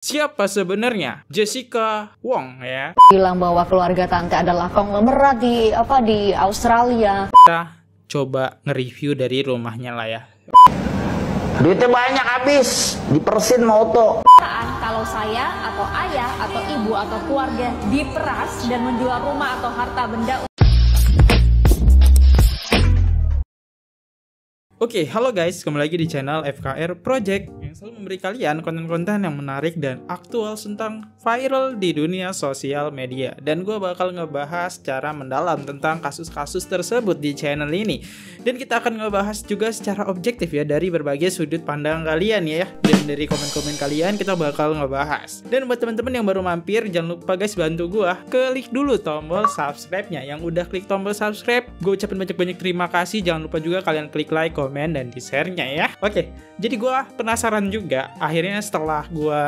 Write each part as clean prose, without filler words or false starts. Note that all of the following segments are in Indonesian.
Siapa sebenarnya Jessica Wong ya? Bilang bahwa keluarga tante adalah konglomerat di Australia. Kita coba nge-review dari rumahnya lah ya. Duitnya banyak habis, dipersin mau auto. Kalau saya atau ayah atau ibu atau keluarga diperas dan menjual rumah atau harta benda. Oke, halo guys, kembali lagi di channel FKR Project yang selalu memberi kalian konten-konten yang menarik dan aktual tentang viral di dunia sosial media. Dan gue bakal ngebahas secara mendalam tentang kasus-kasus tersebut di channel ini. Dan kita akan ngebahas juga secara objektif ya dari berbagai sudut pandang kalian ya. Dan dari komen-komen kalian kita bakal ngebahas. Dan buat teman-teman yang baru mampir, jangan lupa guys bantu gue klik dulu tombol subscribe-nya. Yang udah klik tombol subscribe, gue ucapin banyak-banyak terima kasih. Jangan lupa juga kalian klik like, komen, dan di share-nya ya. Oke, jadi gue penasaran juga. Akhirnya setelah gue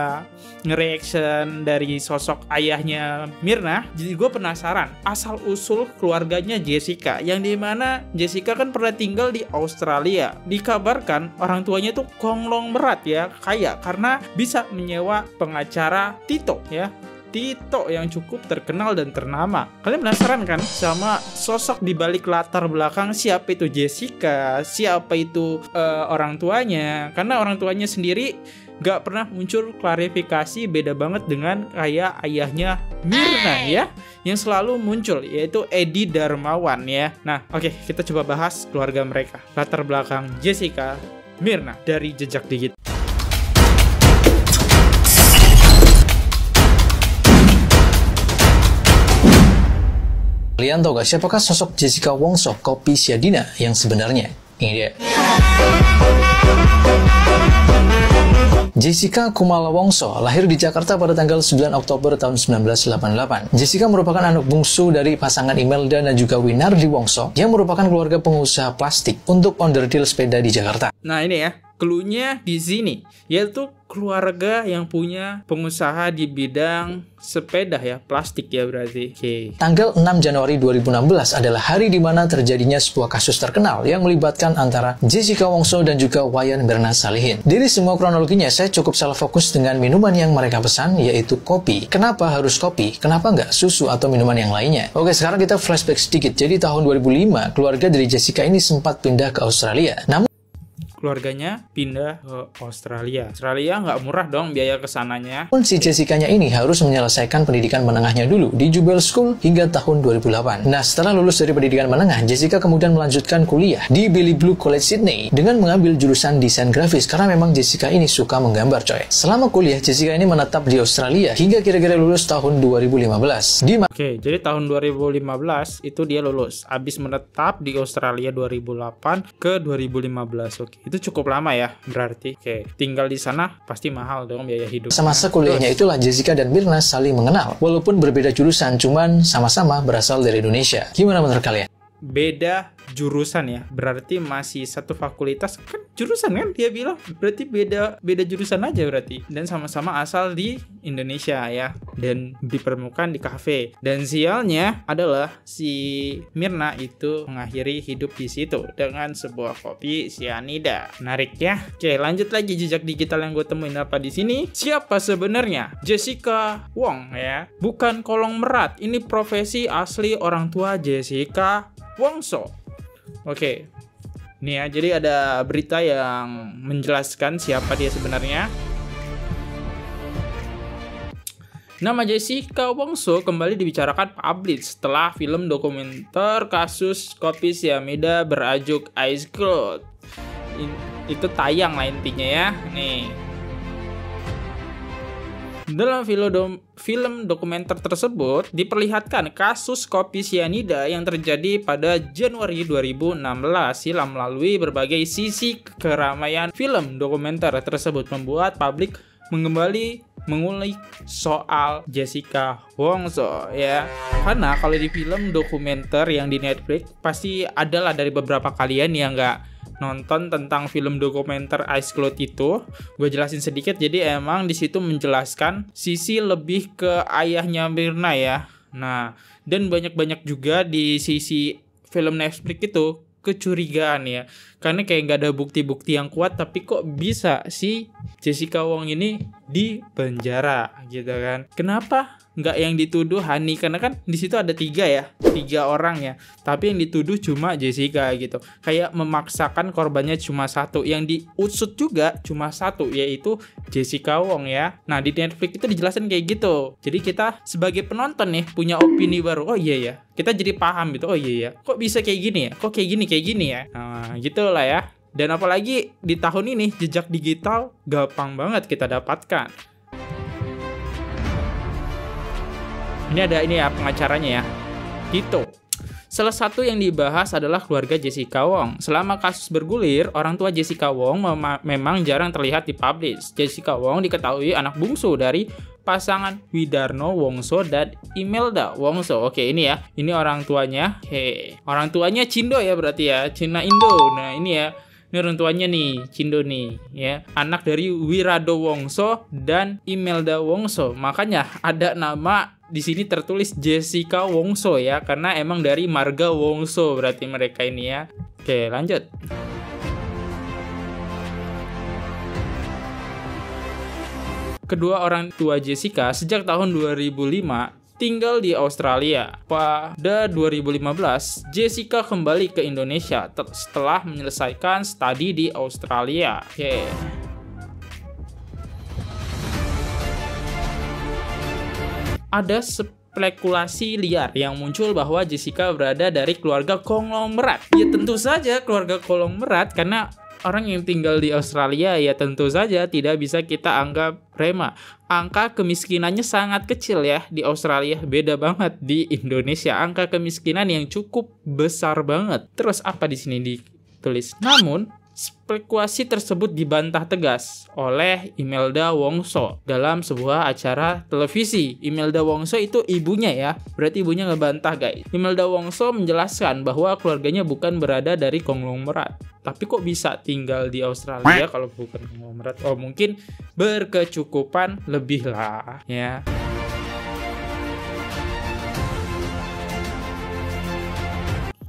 nge-reaction dari sosok ayahnya Myrna, jadi gue penasaran asal-usul keluarganya Jessica, yang dimana Jessica kan pernah tinggal di Australia. Dikabarkan orang tuanya tuh konglomerat ya, kaya karena bisa menyewa pengacara Tito ya. Tito yang cukup terkenal dan ternama. Kalian penasaran kan sama sosok di balik latar belakang siapa itu Jessica, siapa itu orang tuanya? Karena orang tuanya sendiri gak pernah muncul klarifikasi, beda banget dengan kayak ayahnya Myrna ya, yang selalu muncul, yaitu Edi Darmawan ya. Nah, oke, kita coba bahas keluarga mereka, latar belakang Jessica Myrna dari Jejak Digit. Kalian tahu gak siapakah sosok Jessica Wongso Kopi Siadina yang sebenarnya? Ini dia. Jessica Kumala Wongso lahir di Jakarta pada tanggal 9 Oktober tahun 1988. Jessica merupakan anak bungsu dari pasangan Imelda dan juga Winardi Wongso yang merupakan keluarga pengusaha plastik untuk onderdil sepeda di Jakarta. Nah ini ya, cluenya di sini, yaitu keluarga yang punya pengusaha di bidang sepeda ya, plastik ya berarti. Oke. Tanggal 6 Januari 2016 adalah hari di mana terjadinya sebuah kasus terkenal yang melibatkan antara Jessica Wongso dan juga Wayan Mirna Salihin. Dari semua kronologinya, saya cukup salah fokus dengan minuman yang mereka pesan, yaitu kopi. Kenapa harus kopi? Kenapa nggak susu atau minuman yang lainnya? Oke, sekarang kita flashback sedikit. Jadi tahun 2005, keluarga dari Jessica ini sempat pindah ke Australia. Namun Keluarganya pindah ke Australia. Australia nggak murah dong biaya kesananya. si Jessica-nya ini harus menyelesaikan pendidikan menengahnya dulu di Jubel School hingga tahun 2008. Nah, setelah lulus dari pendidikan menengah, Jessica kemudian melanjutkan kuliah di Billy Blue College Sydney dengan mengambil jurusan desain grafis karena memang Jessica ini suka menggambar coy. Selama kuliah, Jessica ini menetap di Australia hingga kira-kira lulus tahun 2015. Oke, jadi tahun 2015 itu dia lulus. Habis menetap di Australia 2008 ke 2015. Oke, itu cukup lama ya berarti. Oke, tinggal di sana pasti mahal dong biaya hidup. Semasa kuliahnya itulah Jessica dan Myrna saling mengenal. Walaupun berbeda jurusan, cuman sama-sama berasal dari Indonesia. Gimana menurut kalian? Beda jurusan ya, berarti masih satu fakultas kan, jurusan kan dia bilang, berarti beda jurusan aja berarti, dan sama-sama asal di Indonesia ya, dan dipertemukan di kafe. Dan sialnya adalah si Myrna itu mengakhiri hidup di situ dengan sebuah kopi sianida. Menarik ya. Oke, lanjut lagi jejak digital yang gue temuin apa di sini. Siapa sebenarnya Jessica Wong ya? Bukan konglomerat, ini profesi asli orang tua Jessica Wongso. Oke, nih ya, jadi ada berita yang menjelaskan siapa dia sebenarnya. Nama Jessica Wongso kembali dibicarakan publik setelah film dokumenter kasus kopi siamida berajuk Ice Cloud. Itu tayang lah intinya ya. Nih. Dalam film dokumenter tersebut diperlihatkan kasus kopi sianida yang terjadi pada Januari 2016 silam. Melalui berbagai sisi keramaian film dokumenter tersebut membuat publik kembali mengulik soal Jessica Wongso ya. Karena kalau di film dokumenter yang di Netflix pasti adalah dari beberapa kalian yang nggak nonton tentang film dokumenter Ice Cloud itu, gue jelasin sedikit. Jadi emang di situ menjelaskan sisi lebih ke ayahnya Myrna ya. Nah, dan banyak juga di sisi film Netflix itu kecurigaan ya, karena kayak nggak ada bukti-bukti yang kuat, tapi kok bisa si Jessica Wong ini di penjara gitu kan. Kenapa nggak yang dituduh Hani? Karena kan di situ ada 3 orang ya, tapi yang dituduh cuma Jessica gitu, kayak memaksakan korbannya cuma 1, yang diusut juga cuma 1, yaitu Jessica Wong ya. Nah di Netflix itu dijelasin kayak gitu, jadi kita sebagai penonton nih punya opini baru. Oh iya ya, kita jadi paham gitu. Oh iya ya, kok bisa kayak gini ya, kok kayak gini ya. Nah gitulah ya. Dan apalagi di tahun ini jejak digital gampang banget kita dapatkan. Ini ada ini ya pengacaranya ya. Gitu. Salah satu yang dibahas adalah keluarga Jessica Wong. Selama kasus bergulir, orang tua Jessica Wong memang jarang terlihat dipublish. Jessica Wong diketahui anak bungsu dari pasangan Widarno Wongso dan Imelda Wongso. Oke, ini ya. Ini orang tuanya. Orang tuanya Cindo ya berarti ya. Cina Indo. Nah, ini ya. Ini orang tuanya nih, Cindo nih, ya. Anak dari Wirado Wongso dan Imelda Wongso. Makanya ada nama di sini tertulis Jessica Wongso ya, karena emang dari marga Wongso berarti mereka ini ya. Oke, lanjut. Kedua orang tua Jessica sejak tahun 2005 tinggal di Australia. Pada 2015, Jessica kembali ke Indonesia setelah menyelesaikan studi di Australia. Oke. Ada spekulasi liar yang muncul bahwa Jessica berada dari keluarga konglomerat. Ya tentu saja keluarga konglomerat, karena orang yang tinggal di Australia ya tentu saja tidak bisa kita anggap prema. Angka kemiskinannya sangat kecil ya di Australia, beda banget di Indonesia. Angka kemiskinan yang cukup besar banget. Terus apa di sini ditulis? Namun spekulasi tersebut dibantah tegas oleh Imelda Wongso dalam sebuah acara televisi. Imelda Wongso itu ibunya ya, berarti ibunya ngebantah guys. Imelda Wongso menjelaskan bahwa keluarganya bukan berada dari konglomerat. Tapi kok bisa tinggal di Australia kalau bukan konglomerat? Oh mungkin berkecukupan lebih lah ya.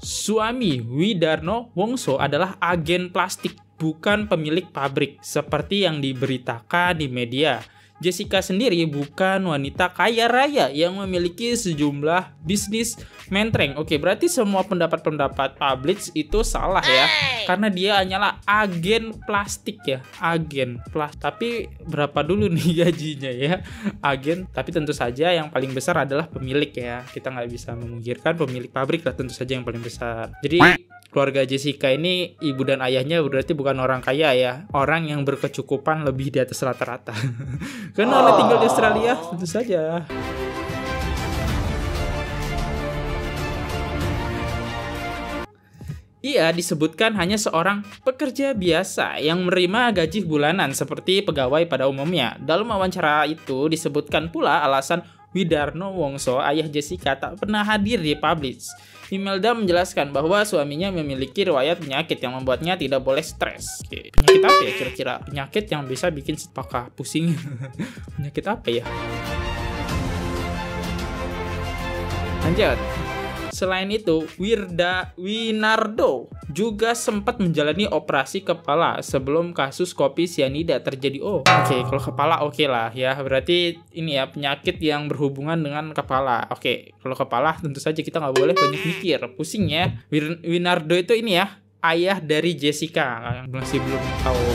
Suami Widarno Wongso adalah agen plastik, bukan pemilik pabrik, seperti yang diberitakan di media. Jessica sendiri bukan wanita kaya raya yang memiliki sejumlah bisnis mentereng. Oke, berarti semua pendapat-pendapat publik itu salah ya. Karena dia hanyalah agen plastik ya. Agen plastik. Tapi berapa dulu nih gajinya ya? Agen. Tapi tentu saja yang paling besar adalah pemilik ya. Kita nggak bisa memungkirkan pemilik pabrik lah tentu saja yang paling besar. Jadi keluarga Jessica ini ibu dan ayahnya berarti bukan orang kaya ya, orang yang berkecukupan lebih di atas rata-rata. Karena orang tinggal di Australia tentu saja. Ia disebutkan hanya seorang pekerja biasa yang menerima gaji bulanan seperti pegawai pada umumnya. Dalam wawancara itu disebutkan pula alasan Widarno Wongso, ayah Jessica, tak pernah hadir di publish. Imelda menjelaskan bahwa suaminya memiliki riwayat penyakit yang membuatnya tidak boleh stres. Oke, penyakit apa ya kira-kira? Penyakit yang bisa bikin apakah pusing? Penyakit apa ya? Lanjut. Selain itu, Winardo juga sempat menjalani operasi kepala sebelum kasus kopi sianida terjadi. Oh, oke, kalau kepala oke lah ya. Berarti ini ya penyakit yang berhubungan dengan kepala. Oke, kalau kepala tentu saja kita nggak boleh banyak mikir, pusing ya. Winardo itu ini ya, ayah dari Jessica yang masih belum tahu.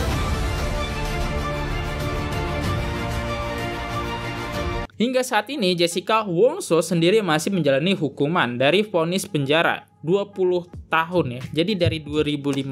Hingga saat ini, Jessica Wongso sendiri masih menjalani hukuman dari vonis penjara 20 tahun ya. Jadi dari 2015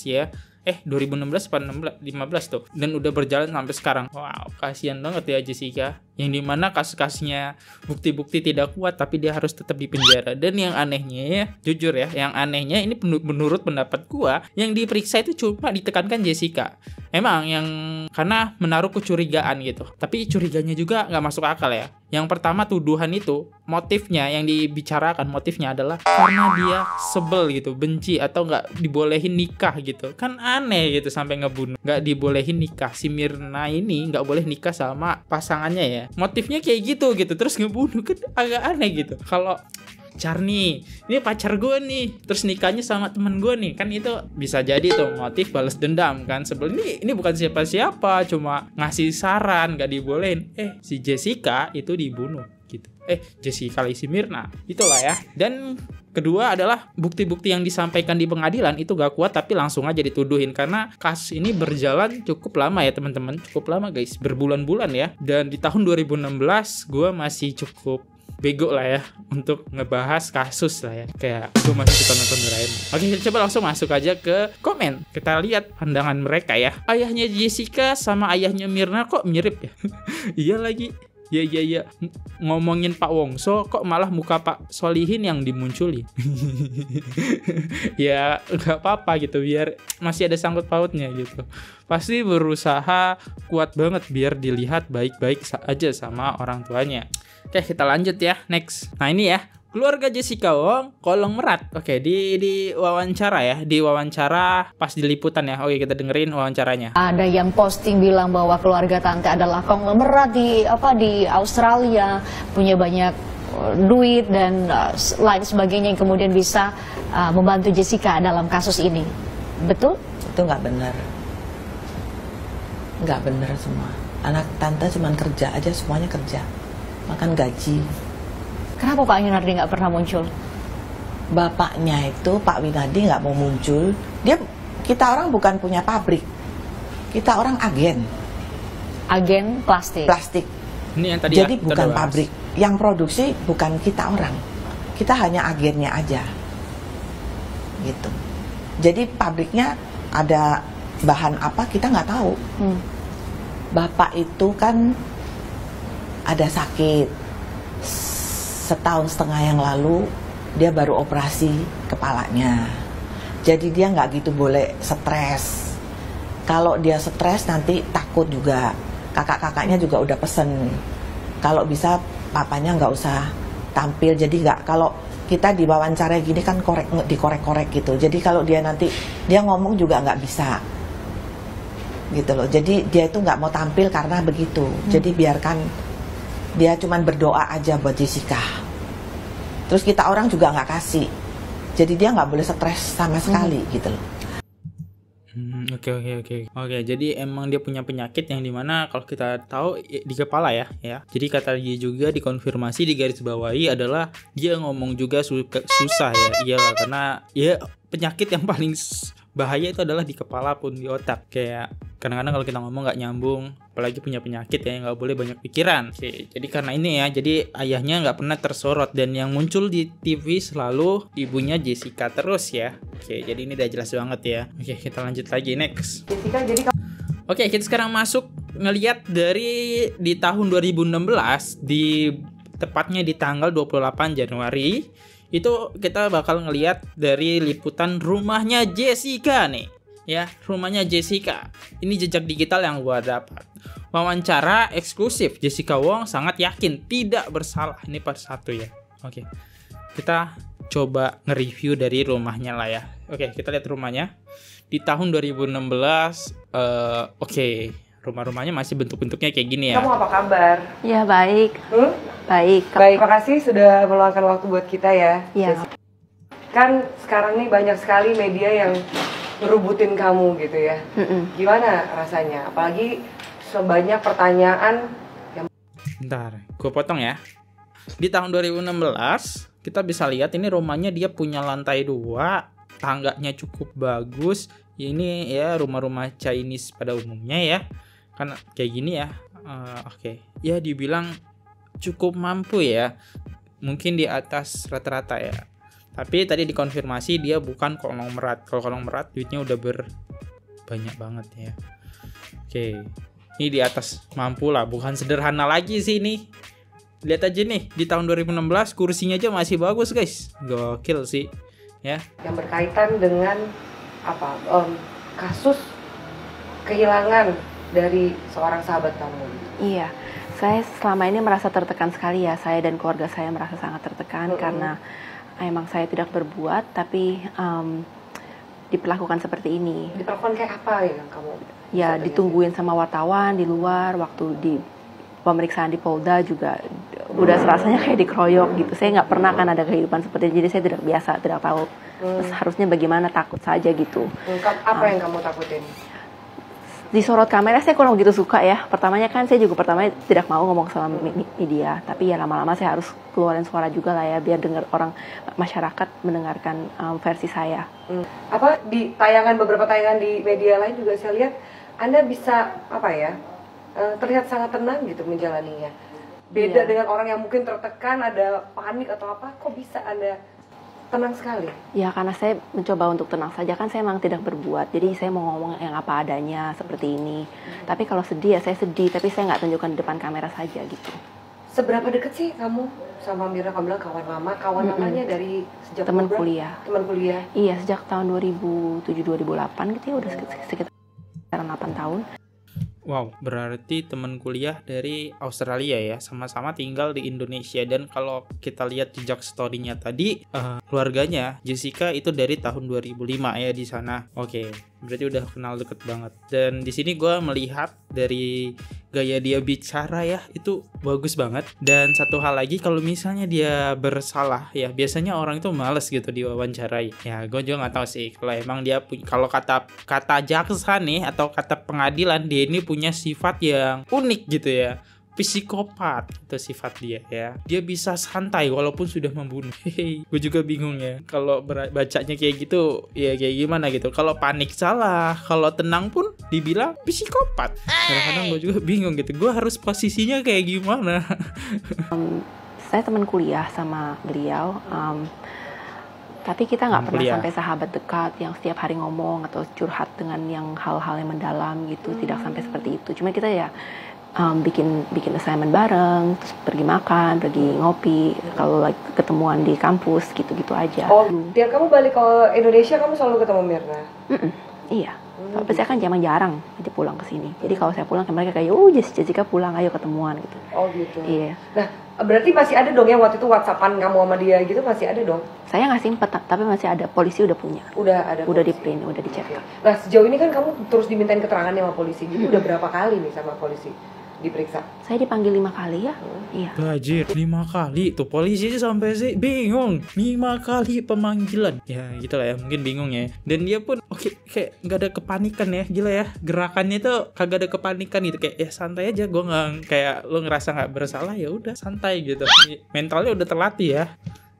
ya. 2016 apa 15 tuh. Dan udah berjalan sampai sekarang. Wow, kasihan banget ya Jessica. Yang dimana kasus-kasusnya bukti-bukti tidak kuat tapi dia harus tetap di penjara. Dan yang anehnya ya, jujur ya, yang anehnya ini menurut pendapat gua, yang diperiksa itu cuma ditekankan Jessica. Emang yang karena menaruh kecurigaan gitu. Tapi curiganya juga nggak masuk akal ya. Yang pertama tuduhan itu, motifnya yang dibicarakan, motifnya adalah karena dia sebel gitu, benci atau nggak dibolehin nikah gitu. Kan aneh gitu sampai ngebunuh. Nggak dibolehin nikah. Si Mirna ini nggak boleh nikah sama pasangannya ya. Motifnya kayak gitu. Terus ngebunuh kan agak aneh gitu. Kalau pacar nih, ini pacar gue nih, terus nikahnya sama temen gue nih, kan itu bisa jadi tuh motif balas dendam kan. Sebelum ini bukan siapa-siapa, cuma ngasih saran, gak dibolehin. Si Jessica itu dibunuh gitu. Jessica Lacey Mirna itulah ya. Dan kedua adalah bukti-bukti yang disampaikan di pengadilan itu gak kuat, tapi langsung aja dituduhin. Karena kasus ini berjalan cukup lama ya teman-teman, cukup lama guys, berbulan-bulan ya. Dan di tahun 2016 gue masih cukup bego lah ya untuk ngebahas kasus lah ya, kayak gue masih suka nonton Doraemon. Oke, coba langsung masuk aja ke komen. Kita lihat pandangan mereka ya. Ayahnya Jessica sama ayahnya Mirna kok mirip ya. Iya lagi. Ya. Ngomongin Pak Wongso kok malah muka Pak Solihin yang dimunculi. Ya gak apa-apa gitu, biar masih ada sangkut pautnya gitu. Pasti berusaha kuat banget biar dilihat baik-baik aja sama orang tuanya. Oke, kita lanjut ya, next. Nah ini ya, keluarga Jessica Wong kolong merat. Oke, di wawancara ya, di wawancara pas di liputan ya. Oke, kita dengerin wawancaranya. Ada yang posting bilang bahwa keluarga tante adalah konglomerat di Australia, punya banyak duit dan lain sebagainya yang kemudian bisa membantu Jessica dalam kasus ini. Betul? Itu nggak benar. Nggak benar semua. Anak tante cuma kerja aja, semuanya kerja. Makan gaji. Kenapa Pak Winardi nggak pernah muncul? Bapaknya itu, Pak Winardi nggak mau muncul. Kita orang bukan punya pabrik. Kita orang agen. Agen plastik. Plastik. Ini yang tadi jadi ya, bukan pabrik. Yang produksi bukan kita orang. Kita hanya agennya aja. Gitu. Jadi pabriknya ada bahan apa kita nggak tahu. Bapak itu kan ada sakit. Setahun setengah yang lalu dia baru operasi kepalanya. Jadi dia nggak gitu boleh stres. Kalau dia stres nanti takut juga. Kakak-kakaknya juga udah pesen, kalau bisa papanya nggak usah tampil. Jadi nggak, kalau kita diwawancara gini kan dikorek-korek gitu. Jadi kalau dia nanti dia ngomong juga nggak bisa gitu loh. Jadi dia itu nggak mau tampil karena begitu. Jadi biarkan dia cuman berdoa aja buat Jessica. Terus kita orang juga nggak kasih. Jadi dia nggak boleh stres sama sekali gitu loh. Oke, jadi emang dia punya penyakit yang dimana kalau kita tahu di kepala ya. Jadi kata dia juga dikonfirmasi, di garis bawahi adalah dia ngomong juga susah ya. Iyalah, karena ya penyakit yang paling bahaya itu adalah di kepala pun di otak. Kayak kadang-kadang kalau kita ngomong nggak nyambung, apalagi punya penyakit ya, nggak boleh banyak pikiran. Oke, jadi karena ini ya, jadi ayahnya nggak pernah tersorot, dan yang muncul di TV selalu ibunya Jessica terus ya. Oke, jadi ini udah jelas banget ya. Oke, kita lanjut lagi, next. Jessica, jadi Oke, kita sekarang masuk ngelihat dari di tahun 2016, tepatnya di tanggal 28 Januari, itu kita bakal ngelihat dari liputan rumahnya Jessica nih. Ya, rumahnya Jessica. Ini jejak digital yang gua dapat. Wawancara eksklusif, Jessica Wong sangat yakin tidak bersalah. Ini part 1 ya. Oke. Kita coba nge-review dari rumahnya lah ya. Oke, kita lihat rumahnya. Di tahun 2016, rumah-rumahnya masih bentuk-bentuknya kayak gini ya. Kamu apa kabar? Ya baik. Baik. Baik, makasih sudah meluangkan waktu buat kita ya. Iya. Kan sekarang nih banyak sekali media yang ngerubutin kamu gitu ya. Gimana rasanya? Apalagi sebanyak pertanyaan yang... Bentar, gue potong ya. Di tahun 2016, kita bisa lihat ini rumahnya dia punya lantai 2, tangganya cukup bagus. Ini ya rumah-rumah Chinese pada umumnya ya. Kan kayak gini ya. Oke. Ya dibilang cukup mampu ya. Mungkin di atas rata-rata ya. Tapi tadi dikonfirmasi dia bukan konglomerat. Kalau konglomerat duitnya udah banyak banget ya. Oke. Ini di atas mampu lah, bukan sederhana lagi sih ini. Lihat aja nih, di tahun 2016 kursinya aja masih bagus, guys. Gokil sih. Ya. Yang berkaitan dengan kasus kehilangan dari seorang sahabat kamu. Iya. Saya selama ini merasa tertekan sekali ya. Saya dan keluarga saya merasa sangat tertekan karena emang saya tidak berbuat, tapi diperlakukan seperti ini. Diperlakukan kayak apa yang kamu? Ya, ditungguin sama wartawan di luar, waktu di pemeriksaan di Polda juga udah serasanya kayak dikeroyok gitu. Saya nggak pernah kan ada kehidupan seperti itu, jadi saya tidak biasa, tidak tahu harusnya bagaimana, takut saja gitu. Apa yang kamu takutin? Disorot kamera saya kurang begitu suka ya. Pertamanya kan saya juga pertamanya tidak mau ngomong sama media, tapi ya lama-lama saya harus keluarin suara juga lah ya, biar dengar orang masyarakat mendengarkan versi saya. Apa di beberapa tayangan di media lain juga saya lihat Anda bisa terlihat sangat tenang gitu menjalaninya. Beda dengan orang yang mungkin tertekan, ada panik atau apa, kok bisa Anda tenang sekali? Ya karena saya mencoba untuk tenang saja, kan saya memang tidak berbuat, jadi saya mau ngomong yang apa adanya seperti ini. Tapi kalau sedih ya saya sedih, tapi saya nggak tunjukkan di depan kamera saja gitu. Seberapa dekat sih kamu sama Mirna? Kamu bilang kawan lamanya dari sejak teman kuliah. Teman kuliah? Iya, sejak tahun 2007-2008 gitu ya, udah sekitar 8 tahun. Wow, berarti teman kuliah dari Australia ya, sama-sama tinggal di Indonesia. Dan kalau kita lihat jejak story-nya tadi, keluarganya Jessica itu dari tahun 2005 ya di sana. Oke, berarti udah kenal deket banget. Dan di sini gue melihat dari gaya dia bicara ya, itu bagus banget. Dan satu hal lagi, kalau misalnya dia bersalah ya, biasanya orang itu males gitu diwawancarai. Ya gue juga nggak tahu sih kalau emang dia kalau kata jaksa nih atau kata pengadilan, dia ini punya sifat yang unik gitu ya, psikopat itu sifat dia ya. Dia bisa santai walaupun sudah membunuh. Gue juga bingung ya kalau bacanya kayak gitu ya, kayak gimana gitu. Kalau panik salah, kalau tenang pun dibilang psikopat. Kadang-kadang gue juga bingung gitu, gue harus posisinya kayak gimana. Saya teman kuliah sama beliau, tapi kita nggak pernah sampai sahabat dekat yang setiap hari ngomong atau curhat dengan yang hal-hal yang mendalam gitu. Tidak sampai seperti itu. Cuma kita ya bikin assignment bareng, terus pergi makan, pergi ngopi, kalau lagi ketemuan di kampus gitu-gitu aja. Oh, tiap kamu balik ke Indonesia kamu selalu ketemu Mirna? Iya. Tapi saya kan jarang jadi pulang ke sini. Jadi kalau saya pulang ke mereka kayak, Jessica pulang, ayo ketemuan gitu. Oh gitu. Iya. Nah, berarti masih ada dong ya waktu itu WhatsAppan kamu sama dia gitu, masih ada dong? Saya nggak simpen, tapi masih ada. Polisi udah punya. Udah ada. Udah di print, udah dicetak. Nah, sejauh ini kan kamu terus dimintain keterangan sama polisi. Jadi udah berapa kali nih sama polisi diperiksa? Saya dipanggil 5 kali ya. Iya. Bajir, 5 kali tuh polisi sampai sih bingung. 5 kali pemanggilan. Ya gitu lah ya, mungkin bingung ya. Dan dia pun kayak nggak ada kepanikan ya, gila ya. Gerakannya tuh kagak ada kepanikan gitu, kayak ya santai aja. Gue nggak kayak lo ngerasa nggak bersalah, ya udah santai gitu. Mentalnya udah terlatih ya.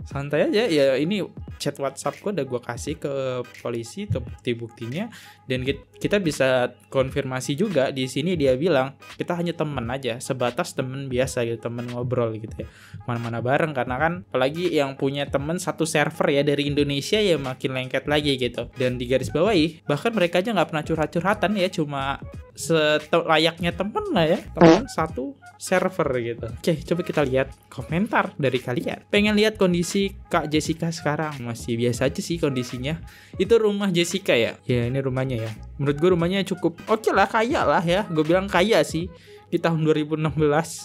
Santai aja ya. Ini chat WhatsApp gue udah gue kasih ke polisi tuh bukti-buktinya, dan kita bisa konfirmasi juga. Di sini dia bilang kita hanya teman aja, sebatas teman biasa gitu, teman ngobrol gitu ya, mana-mana bareng. Karena kan apalagi yang punya teman satu server ya dari Indonesia ya makin lengket lagi gitu. Dan di garis bawahi bahkan mereka aja nggak pernah curhat-curhatan ya, cuma layaknya temen lah ya, temen satu server gitu. Oke, coba kita lihat komentar dari kalian. Pengen lihat kondisi Kak Jessica sekarang? Masih biasa aja sih kondisinya. Itu rumah Jessica ya? Ya ini rumahnya ya. Menurut gue rumahnya cukup oke lah, kaya lah ya. Gue bilang kaya sih di tahun 2016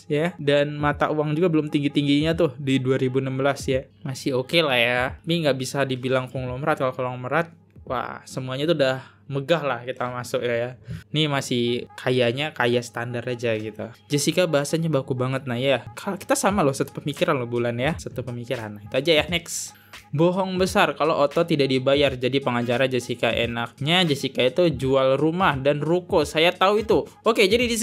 ya. Dan mata uang juga belum tinggi-tingginya tuh di 2016 ya. Masih oke lah ya. Tapi nggak bisa dibilang konglomerat. Kalau konglomerat, wah semuanya tuh udah megah lah kita masuk ya. Nih masih kaya standar aja gitu. Jessica bahasanya baku banget. Nah ya, kita sama loh, satu pemikiran loh Bulan ya, satu pemikiran. Nah, itu aja ya, next. Bohong besar kalau Otto tidak dibayar jadi pengacara Jessica. Enaknya Jessica itu jual rumah dan ruko. Saya tahu itu. Oke, jadi di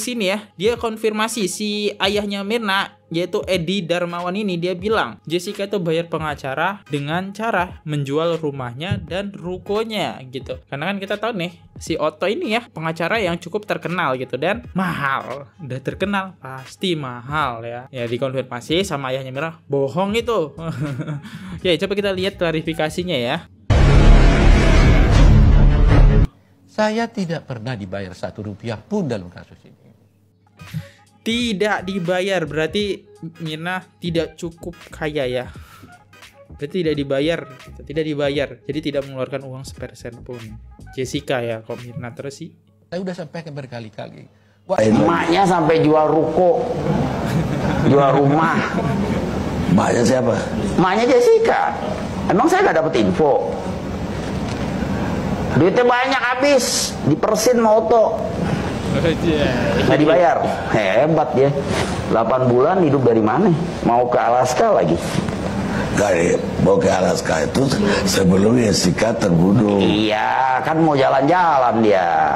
sini ya, dia konfirmasi si ayahnya Mirna, yaitu Edi Darmawan ini, dia bilang Jessica itu bayar pengacara dengan cara menjual rumahnya dan rukonya gitu. Karena kan kita tahu nih, si Otto ini ya pengacara yang cukup terkenal gitu dan mahal. Udah terkenal pasti mahal ya. Ya dikonfirmasi sama ayahnya Mirna, bohong itu. Ya, coba kita lihat klarifikasinya ya. Saya tidak pernah dibayar 1 rupiah pun dalam kasus ini. Tidak dibayar, berarti Mirna tidak cukup kaya ya. Berarti tidak dibayar, jadi tidak mengeluarkan uang sepersen pun. Jessica ya, kok Mirna terus sih? Saya udah sampaikan berkali-kali. Emaknya sampai jual ruko, jual rumah. Emaknya siapa? Emaknya Jessica. Emang saya nggak dapet info? Duitnya banyak habis, dipersin sama Otto. Nggak dibayar. Hebat dia. 8 bulan hidup dari mana? Mau ke Alaska lagi. Dari mau ke Alaska itu sebelum Jessica terbunuh. Iya, kan mau jalan-jalan dia.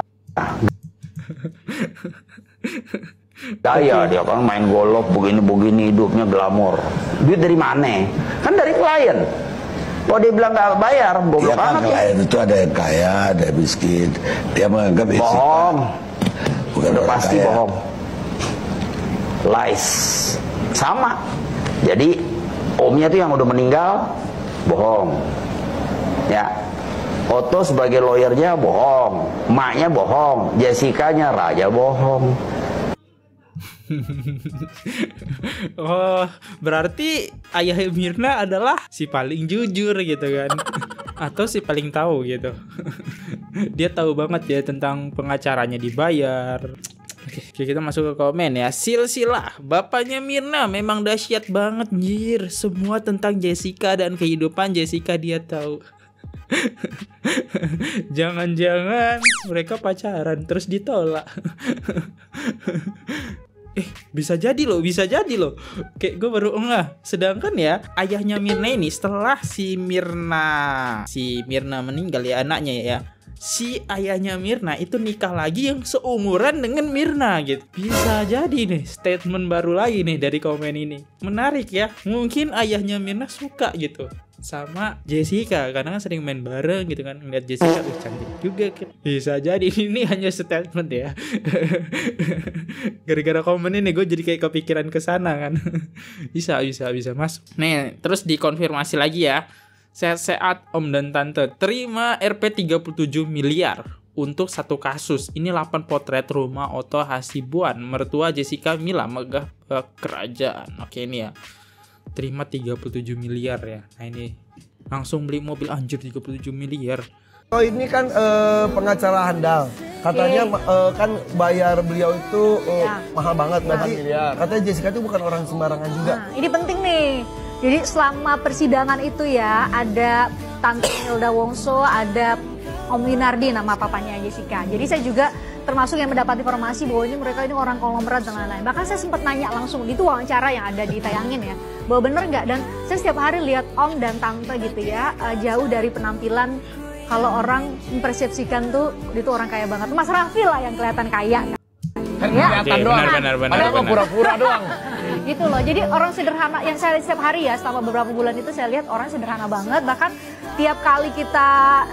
Gaya dia kan main golf begini-begini hidupnya glamor. Duit dari mana? Kan dari klien. Kalau dia bilang nggak bayar, bohong Ya kan banget ya. klien itu ada yang kaya, ada yang miskin. Dia menganggap Jessica Bohong. bukan Udah orang pasti kaya. bohong. Lies. Sama. Jadi omnya tuh yang udah meninggal bohong. Ya. Otto sebagai lawyernya bohong. Emaknya bohong. Jessica-nya raja bohong. Oh, berarti ayah Mirna adalah si paling jujur gitu kan. Atau si paling tahu gitu. Dia tahu banget ya tentang pengacaranya dibayar. Oke, kita masuk ke komen ya. Silsilah, bapaknya Mirna memang dahsyat banget anjir. Semua tentang Jessica dan kehidupan Jessica dia tahu. Jangan-jangan mereka pacaran terus ditolak. Bisa jadi loh. Kayak gue baru enggak. Sedangkan ya ayahnya Mirna ini setelah si Mirna meninggal ya, anaknya ya, si ayahnya Mirna itu nikah lagi yang seumuran dengan Mirna gitu. Bisa jadi nih statement baru lagi nih dari komen ini. Menarik ya. Mungkin ayahnya Mirna suka gitu sama Jessica karena kan sering main bareng gitu kan, ngeliat Jessica cantik juga kan. Bisa jadi ini hanya statement ya. Gara-gara komen ini gue jadi kayak kepikiran ke sana kan. bisa masuk. Nih, terus dikonfirmasi lagi ya. Sehat-sehat Om dan Tante, terima Rp 37 miliar untuk satu kasus. Ini 8 potret rumah Otto Hasibuan, mertua Jessica Mila megah kerajaan. Oke, ini ya. Terima 37 miliar ya. Nah ini langsung beli mobil, anjir 37 miliar. Oh ini kan pengacara handal. Katanya kan bayar beliau itu mahal banget. Berarti katanya Jessica itu bukan orang sembarangan juga. Nah, ini penting nih. Jadi selama persidangan itu ya ada Tante Hilda Wongso, ada Om Winardi nama papanya Jessica. Jadi saya juga termasuk yang mendapat informasi bahwa mereka ini orang konglomerat dan lain-lain. Bahkan saya sempat nanya langsung, itu wawancara yang ada ditayangin ya, bahwa bener nggak? Dan saya setiap hari lihat Om dan Tante gitu ya, jauh dari penampilan kalau orang mempersepsikan tuh itu orang kaya banget. Mas Raffi lah yang kelihatan kaya. Kan kelihatan doang. Benar. Pura-pura doang. Gitu loh. Jadi orang sederhana yang saya lihat setiap hari ya selama beberapa bulan itu saya lihat orang sederhana banget. Bahkan tiap kali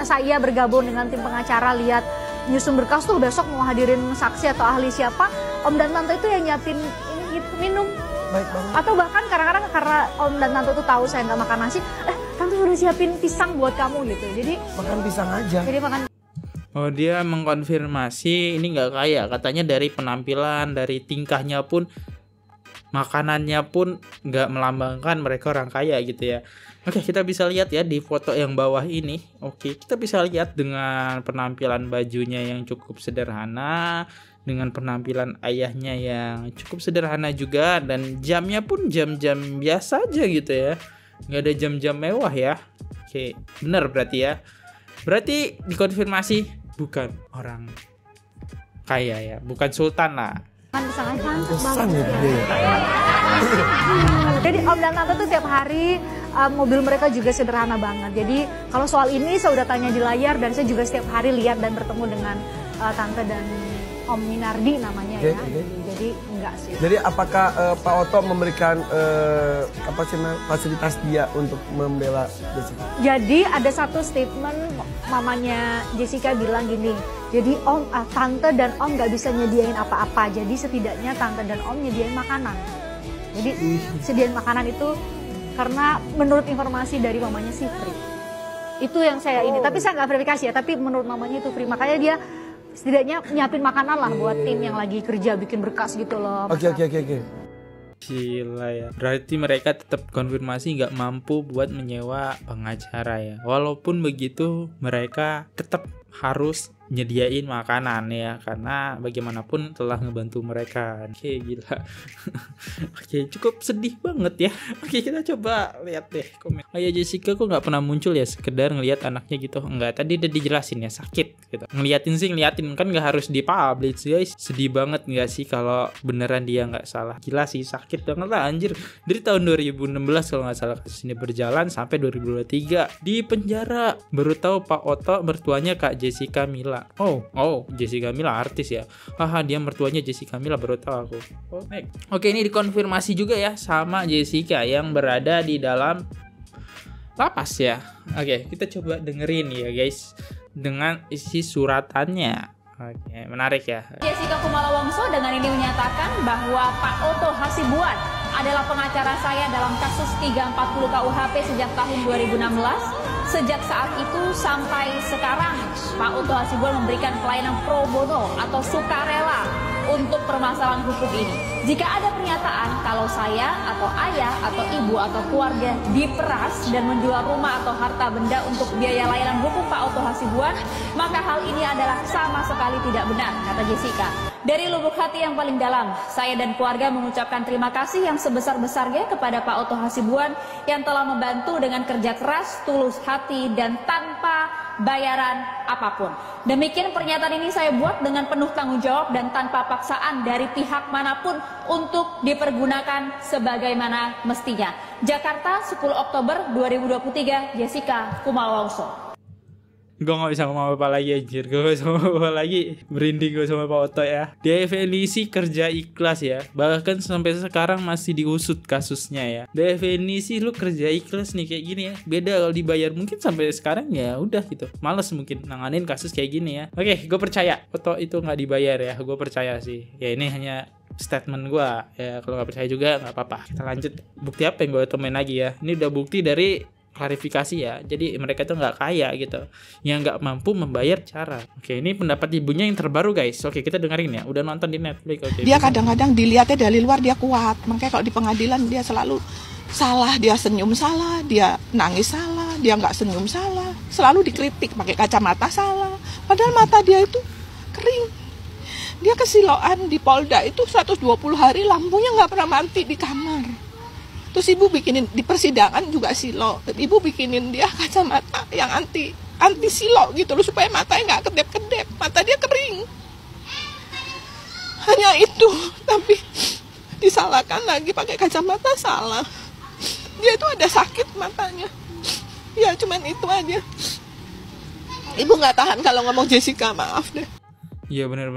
saya bergabung dengan tim pengacara lihat nyusun berkas tuh besok mau hadirin saksi atau ahli siapa, Om dan Tante itu yang nyiapin ini gitu, minum. Baik banget. Atau bahkan kadang-kadang karena Om dan Tante tuh tahu saya nggak makan nasi, Tante udah siapin pisang buat kamu gitu. Jadi makan pisang aja. Jadi makan. Oh, dia mengkonfirmasi ini nggak kaya, katanya dari penampilan, dari tingkahnya pun, makanannya pun nggak melambangkan mereka orang kaya gitu ya. Oke, kita bisa lihat ya di foto yang bawah ini. Oke, kita bisa lihat dengan penampilan bajunya yang cukup sederhana, dengan penampilan ayahnya yang cukup sederhana juga, dan jamnya pun jam-jam biasa aja gitu ya. Nggak ada jam-jam mewah ya. Oke, benar berarti ya. Berarti dikonfirmasi bukan orang kaya ya, bukan sultan lah. Kan bisa banget. Jadi Om dan Tante tuh tiap hari mobil mereka juga sederhana banget. Jadi kalau soal ini saya udah tanya di layar dan saya juga setiap hari lihat dan bertemu dengan Tante dan Om Winardi namanya ya. Jadi enggak sih. Jadi apakah Pak Otto memberikan fasilitas dia untuk membela Jessica? Jadi ada satu statement mamanya Jessica bilang gini. Jadi Tante dan Om nggak bisa nyediain apa-apa. Jadi setidaknya Tante dan Om nyediain makanan. Jadi sediain makanan itu karena menurut informasi dari mamanya sih free. Itu yang saya ini. Tapi saya nggak verifikasi ya. Tapi menurut mamanya itu free. Makanya dia setidaknya nyiapin makanan lah buat tim yang lagi kerja bikin berkas gitu loh. Oke. Gila ya. Berarti mereka tetap konfirmasi nggak mampu buat menyewa pengacara ya. Walaupun begitu mereka tetap harus nyediain makanan ya, karena bagaimanapun telah ngebantu mereka. Oke, gila. Oke, cukup sedih banget ya. Oke, kita coba lihat deh komen. Ayah Jessica kok nggak pernah muncul ya, sekedar ngelihat anaknya gitu. Enggak, tadi udah dijelasin ya, sakit gitu. Ngeliatin kan nggak harus dipublish guys. Sedih banget nggak sih kalau beneran dia nggak salah. Gila sih, sakit banget lah anjir. Dari tahun 2016 kalau nggak salah kasus ini berjalan sampai 2023 di penjara. Baru tahu Pak Oto mertuanya Kak Jessica Mila. Oh, Jessica Mila artis ya. Haha, dia mertuanya Jessica Mila, baru tahu aku. Oke, ini dikonfirmasi juga ya sama Jessica yang berada di dalam lapas ya. Oke, kita coba dengerin ya guys dengan isi suratannya. Oke, menarik ya. Jessica Kumala Wongso dengan ini menyatakan bahwa Pak Oto Hasibuan adalah pengacara saya dalam kasus 340 KUHP sejak tahun 2016. Sejak saat itu sampai sekarang, Pak Oto Hasibuan memberikan pelayanan pro bono atau sukarela untuk permasalahan hukum ini. Jika ada pernyataan kalau saya atau ayah atau ibu atau keluarga diperas dan menjual rumah atau harta benda untuk biaya layanan hukum Pak Oto Hasibuan, maka hal ini adalah sama sekali tidak benar, kata Jessica. Dari lubuk hati yang paling dalam, saya dan keluarga mengucapkan terima kasih yang sebesar-besarnya kepada Pak Oto Hasibuan yang telah membantu dengan kerja keras, tulus hati, dan tanpa bayaran apapun. Demikian pernyataan ini saya buat dengan penuh tanggung jawab dan tanpa paksaan dari pihak manapun untuk dipergunakan sebagaimana mestinya. Jakarta, 10 Oktober 2023, Jessica Kumala Wongso. Gue gak bisa ngomong apa lagi anjir. Gue gak bisa ngomong apa lagi. Merinding gue sama Pak Oto ya. Definisi kerja ikhlas ya. Bahkan sampai sekarang masih diusut kasusnya ya. Definisi lu kerja ikhlas nih kayak gini ya. Beda kalau dibayar. Mungkin sampai sekarang ya udah gitu. Males mungkin nanganin kasus kayak gini ya. Oke, gue percaya Oto itu gak dibayar ya. Gue percaya sih. Ya ini hanya statement gue ya. Kalau gak percaya juga gak apa-apa. Kita lanjut. Bukti apa yang gue temuin lagi ya. Ini udah bukti dari klarifikasi ya. Jadi mereka itu nggak kaya gitu, yang nggak mampu membayar cara. Oke, ini pendapat ibunya yang terbaru guys. Oke, kita dengerin ya. Udah nonton di Netflix. Oke, dia kadang-kadang dilihatnya dari luar dia kuat, makanya kalau di pengadilan dia selalu salah, dia senyum salah, dia nangis salah, dia nggak senyum salah, selalu dikritik pakai kacamata salah, padahal mata dia itu kering. Dia kesiloan di Polda itu 120 hari lampunya nggak pernah mati di kamar. Terus ibu bikinin di persidangan juga silo. Ibu bikinin dia kacamata yang anti silo gitu loh, supaya matanya nggak kedep-kedep. Mata dia kering. Hanya itu, tapi disalahkan lagi pakai kacamata salah. Dia itu ada sakit matanya. Ya cuman itu aja. Ibu nggak tahan kalau ngomong Jessica, maaf deh. Iya benar.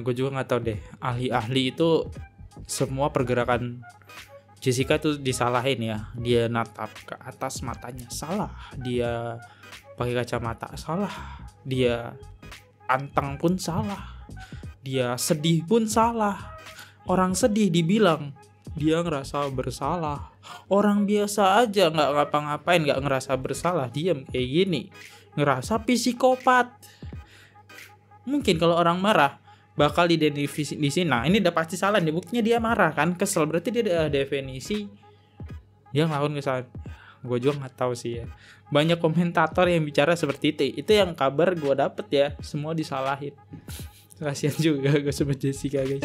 Gue juga nggak tahu deh. Ahli-ahli itu semua pergerakan Jessica tuh disalahin ya. Dia natap ke atas matanya salah, dia pakai kacamata salah, dia anteng pun salah, dia sedih pun salah. Orang sedih dibilang dia ngerasa bersalah. Orang biasa aja nggak ngapa-ngapain nggak ngerasa bersalah, diam kayak gini ngerasa psikopat. Mungkin kalau orang marah bakal didefinisi di sini. Nah, ini udah pasti salah nih. Buktinya dia marah kan, kesel. Berarti dia ada definisi dia ngelakuin kesalahan. Gue juga nggak tahu sih ya. Banyak komentator yang bicara seperti itu. Itu yang kabar gue dapet ya. Semua disalahin. Kasian juga gue sama Jessica guys.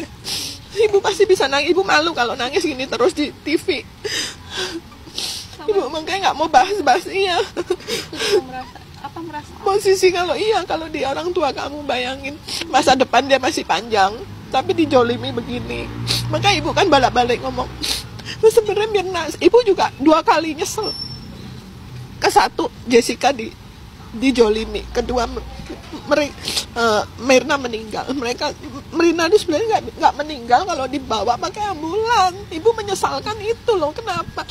Ibu pasti bisa nangis. Ibu malu kalau nangis gini terus di TV. Ibu makanya nggak mau bahas-bahas iya. Merasa posisi kalau di orang tua kamu, bayangin masa depan dia masih panjang tapi dijolimi begini. Maka ibu kan balik-balik ngomong sebenarnya Mirna, ibu juga 2 kali nyesel. Ke satu Jessica dijolimi, kedua Mirna meninggal. Mirna itu sebenarnya nggak meninggal kalau dibawa pakai ambulan. Ibu menyesalkan itu loh. Kenapa?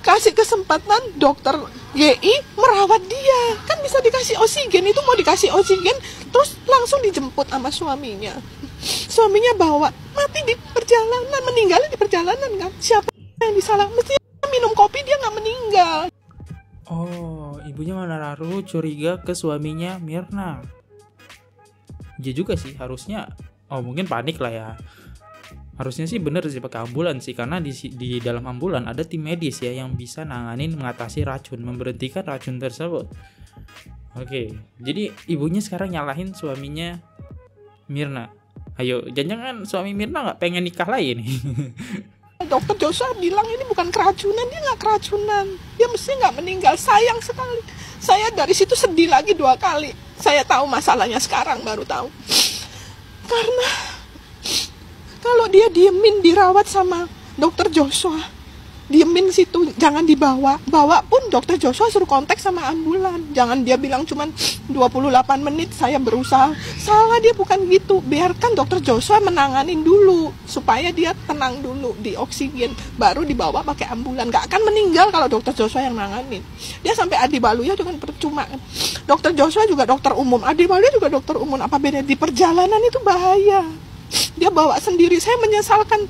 Kasih kesempatan dokter GI merawat dia, kan bisa dikasih oksigen. Itu mau dikasih oksigen terus langsung dijemput sama suaminya bawa, mati di perjalanan, meninggalnya di perjalanan kan. Siapa yang disalah? Mestinya minum kopi dia nggak meninggal. Oh, ibunya menaruh curiga ke suaminya Mirna. Iya juga sih, harusnya mungkin panik lah ya. Harusnya sih bener sih pakai ambulan sih, karena di dalam ambulan ada tim medis ya yang bisa nanganin mengatasi racun, memberhentikan racun tersebut. Oke, jadi ibunya sekarang nyalahin suaminya Mirna. Ayo, jangan-jangan suami Mirna nggak pengen nikah lagi nih. Dokter Joshua bilang ini bukan keracunan, dia nggak keracunan. Dia mesti nggak meninggal, sayang sekali. Saya dari situ sedih lagi 2 kali. Saya tahu masalahnya sekarang, baru tahu. Karena kalau dia diemin dirawat sama dokter Joshua, diemin situ, jangan dibawa. Bawa pun dokter Joshua suruh kontak sama ambulan. Jangan dia bilang cuman 28 menit saya berusaha. Salah, dia bukan gitu. Biarkan dokter Joshua menanganin dulu supaya dia tenang dulu, di oksigen, baru dibawa pakai ambulan. Gak akan meninggal kalau dokter Joshua yang nanganin. Dia sampai Adi Waluyo juga percuma. Dokter Joshua juga dokter umum, Adi Waluyo juga dokter umum. Apa beda? Di perjalanan itu bahaya. Dia bawa sendiri. Saya menyesalkan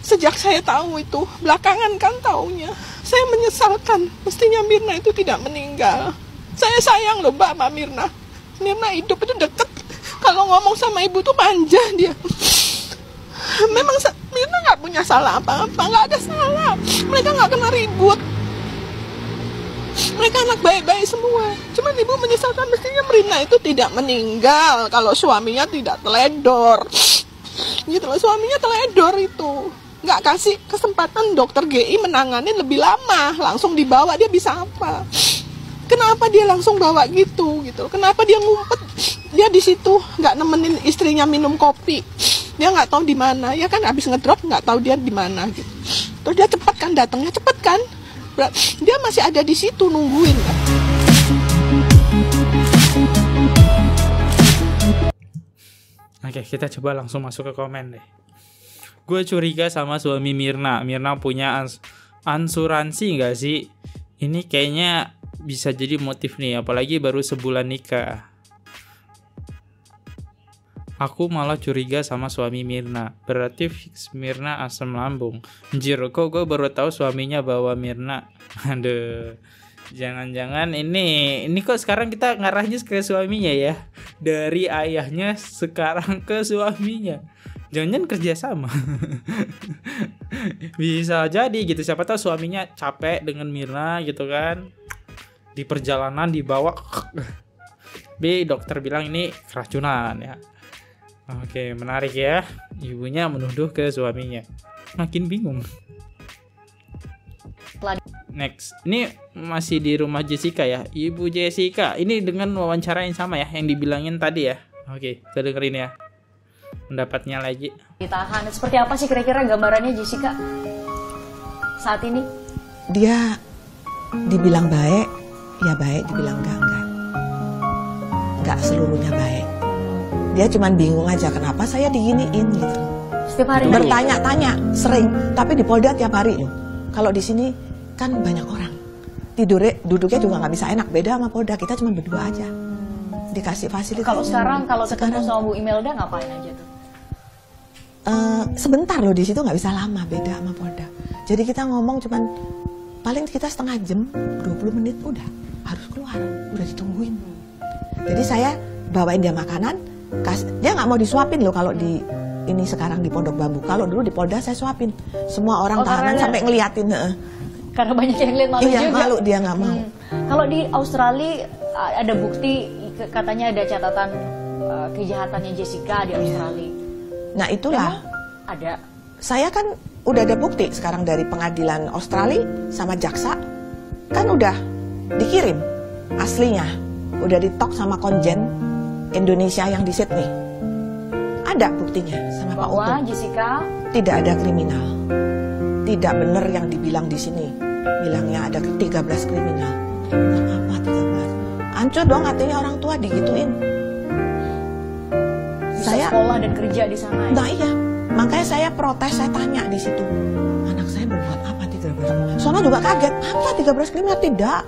sejak saya tahu itu, belakangan kan taunya. Saya menyesalkan, mestinya Mirna itu tidak meninggal. Saya sayang loh Mbak sama Mirna. Mirna hidup itu deket. Kalau ngomong sama ibu tuh manja dia. Memang Mirna gak punya salah apa-apa, gak ada salah. Mereka gak kena ribut. Mereka anak baik-baik semua. Cuman ibu menyesalkan, mestinya Mirna itu tidak meninggal kalau suaminya tidak teledor. Gitu loh, suaminya teledor itu. Nggak kasih kesempatan dokter GI menangani lebih lama, langsung dibawa. Dia bisa apa? Kenapa dia langsung bawa gitu? Kenapa dia ngumpet? Dia di situ nggak nemenin istrinya minum kopi. Dia nggak tahu di mana. Ya kan habis ngedrop nggak tahu dia di mana gitu. Terus dia cepat kan datangnya, cepat kan? Dia masih ada di situ nungguin kan? Oke, kita coba langsung masuk ke komen deh. Gue curiga sama suami Mirna. Mirna punya asuransi nggak sih? Ini kayaknya bisa jadi motif nih, apalagi baru sebulan nikah. Aku malah curiga sama suami Mirna. Berarti fix Mirna asam lambung. Anjir, kok gue baru tahu suaminya bawa Mirna. Aduh. Jangan-jangan ini kok sekarang kita ngarahnya ke suaminya ya. Dari ayahnya sekarang ke suaminya. Jangan-jangan kerja sama. Bisa jadi gitu. Siapa tahu suaminya capek dengan Mirna gitu kan. Di perjalanan dibawa. Dokter bilang ini keracunan ya. Oke, menarik ya. Ibunya menuduh ke suaminya. Makin bingung. Next. Ini masih di rumah Jessica ya. Ibu Jessica. Ini dengan wawancara yang sama ya. Yang dibilangin tadi ya. Oke, kita dengerin ya pendapatnya lagi. Ditahan. Seperti apa sih kira-kira gambarannya Jessica saat ini? Dia dibilang baik, ya baik, dibilang enggak. Enggak seluruhnya baik. Dia cuman bingung aja kenapa saya diginiin gitu. Setiap hari bertanya-tanya sering, tapi di Polda tiap hari loh. Kalau di sini kan banyak orang. Duduknya juga nggak bisa enak, beda sama Polda, kita cuma berdua aja. Dikasih fasilitas. Kalau sekarang ketemu sama Bu Imelda ngapain aja tuh? Sebentar loh, di situ nggak bisa lama, beda sama Polda. Jadi kita ngomong cuman paling kita setengah jam, 20 menit udah harus keluar, udah ditungguin. Jadi saya bawain dia makanan, dia nggak mau disuapin loh kalau di ini sekarang di Pondok Bambu. Kalau dulu di Polda saya suapin, semua orang tahanan sampai ngeliatin. Karena banyak yang lihat malu iya, juga. Malu, dia nggak mau. Kalau di Australia ada bukti, katanya ada catatan kejahatannya Jessica di Australia. Nah itulah. Emang ada. Saya kan udah ada bukti sekarang dari pengadilan Australia sama jaksa, kan udah dikirim aslinya, udah ditok sama konjen Indonesia yang di Sydney. Ada buktinya sama Pak Uto. Jessica tidak ada kriminal. Tidak benar yang dibilang di sini. Bilangnya ada 13 kriminal. Apa 13? Hancur dong hatinya orang tua digituin. Saya sekolah dan kerja di sana. Nah iya, makanya saya protes, saya tanya di situ. Anak saya berbuat apa 13? Soalnya juga kaget, apa 13 kriminal? Tidak.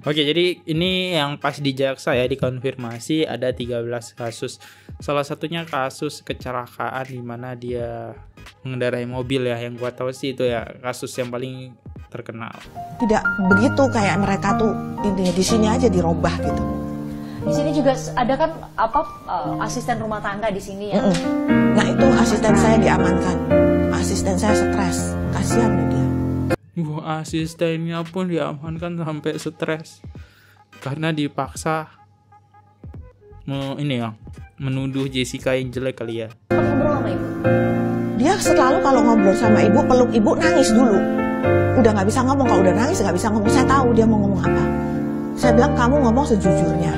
Oke, jadi ini yang pas di jaksa ya dikonfirmasi ada 13 kasus. Salah satunya kasus kecelakaan di mana dia mengendarai mobil ya, yang gua tahu sih itu ya kasus yang paling terkenal. Tidak begitu kayak mereka tuh ini di sini aja dirobah gitu. Di sini juga ada kan asisten rumah tangga di sini ya. Nah itu asisten saya diamankan. Asisten saya stres, kasihan loh dia. Asistennya pun diamankan sampai stres karena dipaksa menuduh Jessica yang jelek kali ya. Ngobrol sama ibu. Dia selalu kalau ngobrol sama ibu, peluk ibu, nangis dulu. Udah nggak bisa ngomong, kalau udah nangis nggak bisa ngomong. Saya tahu dia mau ngomong apa. Saya bilang kamu ngomong sejujurnya.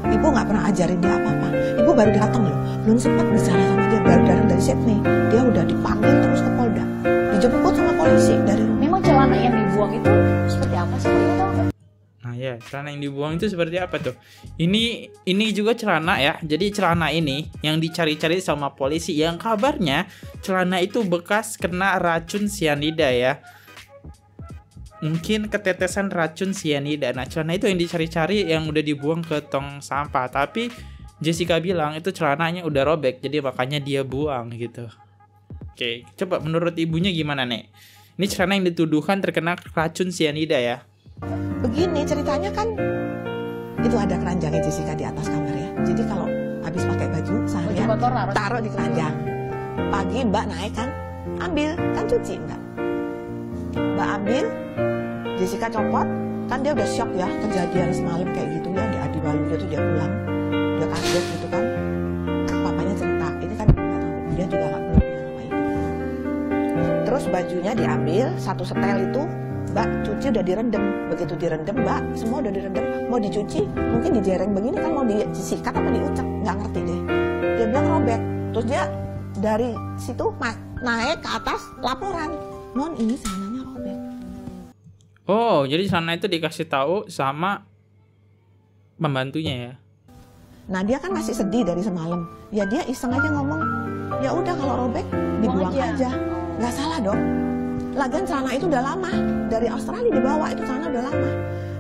Ibu nggak pernah ajarin dia apa-apa. Ibu baru datang loh, belum sempat bicara sama dia, baru datang dari Sydney. Dia udah dipanggil terus ke Polda, dijemput sama polisi dari rumah. Memang celana yang dibuang itu seperti apa sih? Ibu tahu nggak? Nah ya, celana yang dibuang itu seperti apa tuh? Ini juga celana ya. Jadi celana ini yang dicari-cari sama polisi, yang kabarnya celana itu bekas kena racun sianida ya. Mungkin ketetesan racun sianida. Nah, celana itu yang dicari-cari yang udah dibuang ke tong sampah. Tapi Jessica bilang itu celananya udah robek, jadi makanya dia buang gitu. Oke, coba menurut ibunya gimana nih? Ini celana yang dituduhkan terkena racun sianida ya. Begini ceritanya kan, itu ada keranjangnya Jessica di atas kamar ya. Jadi kalau habis pakai baju seharian, taruh di keranjang. Pagi Mbak naik kan, ambil, kan cuci enggak? Mbak ambil, Jessica copot, kan dia udah shock ya kejadian semalam kayak gitu ya. Di Adi Walu dia pulang, dia kaget gitu kan. Papanya cerita, ini kan nggak tahu, dia juga nggak pernah punya nama itu. Terus bajunya diambil, satu setel itu Mbak cuci udah direndam. Begitu direndam Mbak, semua udah direndam. Mau dicuci, mungkin dijereng begini kan, mau disikat apa diucek, nggak ngerti deh. Dia bilang robek. Terus dia dari situ naik ke atas laporan, non ini celananya robek. Oh, jadi celana itu dikasih tahu sama pembantunya ya? Nah dia kan masih sedih dari semalam. Ya dia iseng aja ngomong, ya udah kalau robek dibuang aja. Nggak salah dong. Lagian celana itu udah lama, dari Australia dibawa, itu celana udah lama.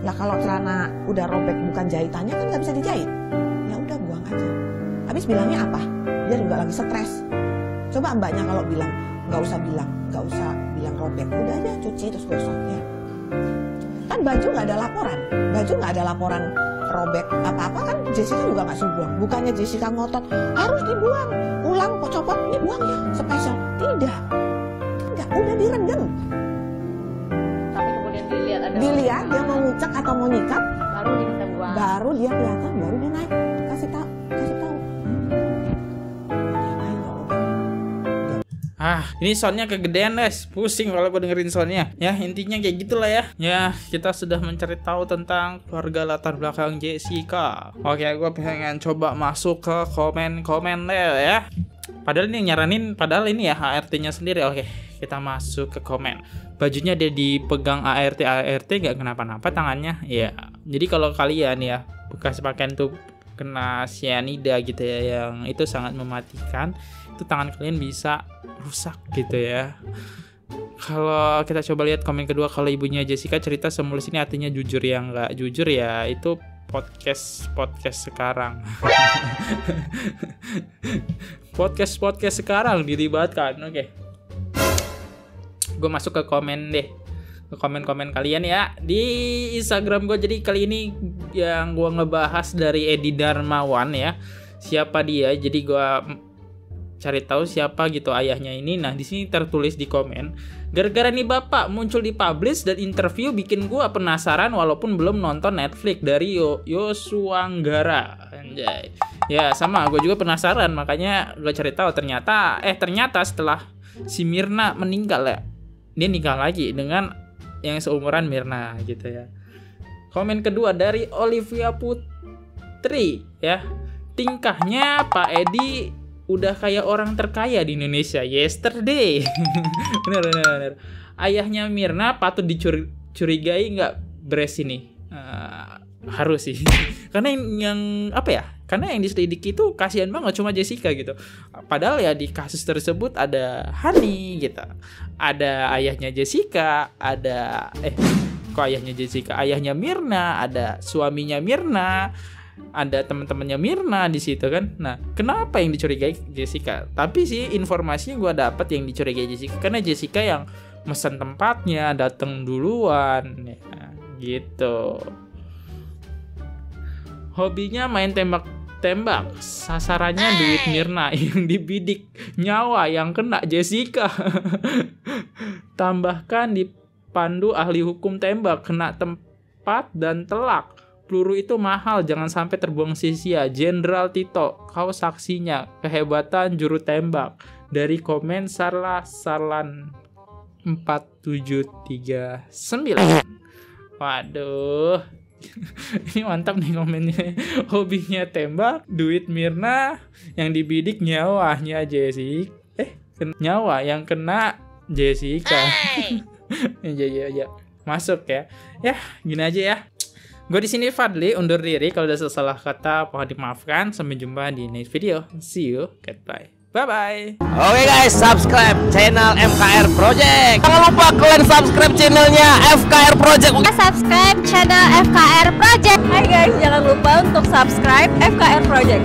Lah kalau celana udah robek bukan jahitannya kan nggak bisa dijahit. Ya udah buang aja. Habis bilangnya apa? Dia juga lagi stres. Coba mbaknya kalau bilang, nggak usah bilang robek, udah aja cuci terus gosok ya. Kan baju nggak ada laporan robek apa-apa kan. Jessica juga nggak suruh buang. Bukannya Jessica ngotot harus dibuang, ulang copot ini buang ya spesial. Tidak, udah direndam. Tapi kemudian dilihat dia mau ngucek atau mau nyikat, baru diminta buang. Baru dia kelihatan, baru dia naik kasih tahu. Ini soundnya kegedean guys, pusing kalau gue dengerin soundnya. Ya intinya kayak gitulah ya. Ya kita sudah mencari tahu tentang keluarga latar belakang Jessica. Oke, gue pengen coba masuk ke komen deh ya. Padahal ini nyaranin, padahal ini ya ART-nya sendiri. Oke, kita masuk ke komen. Bajunya dia dipegang ART nggak kenapa-napa tangannya. Ya, jadi kalau kalian ya bekas pakaian tuh kena cyanida gitu ya, yang itu sangat mematikan, itu tangan kalian bisa rusak gitu ya. Kalau kita coba lihat komen kedua, kalau ibunya Jessica cerita semulus ini artinya jujur, yang nggak jujur ya itu podcast sekarang. podcast sekarang dilibatkan. Oke. Gue masuk ke komen deh, ke komen kalian ya di Instagram gue. Jadi kali ini yang gue ngebahas dari Edi Darmawan ya, siapa dia. Jadi gue cari tahu siapa gitu ayahnya ini. Nah di sini tertulis di komen, gara-gara nih bapak muncul di publish dan interview bikin gue penasaran walaupun belum nonton Netflix, dari Yoswanggara. Anjay. Ya sama, gue juga penasaran, makanya gue cari tahu. Ternyata setelah si Mirna meninggal ya, dia nikah lagi dengan yang seumuran Mirna gitu ya. Komen kedua dari Olivia Putri ya, tingkahnya Pak Edi udah kayak orang terkaya di Indonesia yesterday. bener. Ayahnya Mirna patut dicurigai nggak beres ini? Harus sih. Karena yang apa ya? Karena yang diselidiki itu kasihan banget cuma Jessica gitu. Padahal ya di kasus tersebut ada Hani gitu, ada ayahnya Jessica, ada ayahnya Jessica, ayahnya Mirna, ada suaminya Mirna, ada teman-temannya Mirna di situ kan. Nah, kenapa yang dicurigai Jessica? Tapi sih informasinya gue dapet yang dicurigai Jessica karena Jessica yang mesen tempatnya, datang duluan ya, gitu. Hobinya main tembak, sasarannya duit Mirna, yang dibidik nyawa yang kena Jessica. Tambahkan di Pandu ahli hukum tembak, kena tempat dan telak. Peluru itu mahal, jangan sampai terbuang sia-sia. Jenderal Tito, kau saksinya. Kehebatan juru tembak. Dari komen Sarlan 4739. Waduh. Ini mantap nih komennya. Hobinya tembak, duit Mirna, yang dibidik nyawanya Jessica. Nyawa yang kena Jessica. Ya. Masuk ya. Ya, gini aja ya. Gue di sini Fadli, undur diri. Kalau ada salah kata mohon dimaafkan. Sampai jumpa di next video. See you. Goodbye. Bye-bye. Oke guys, subscribe channel FKR Project. Jangan lupa kalian subscribe channelnya FKR Project. Subscribe channel FKR Project. Hai guys, jangan lupa untuk subscribe FKR Project.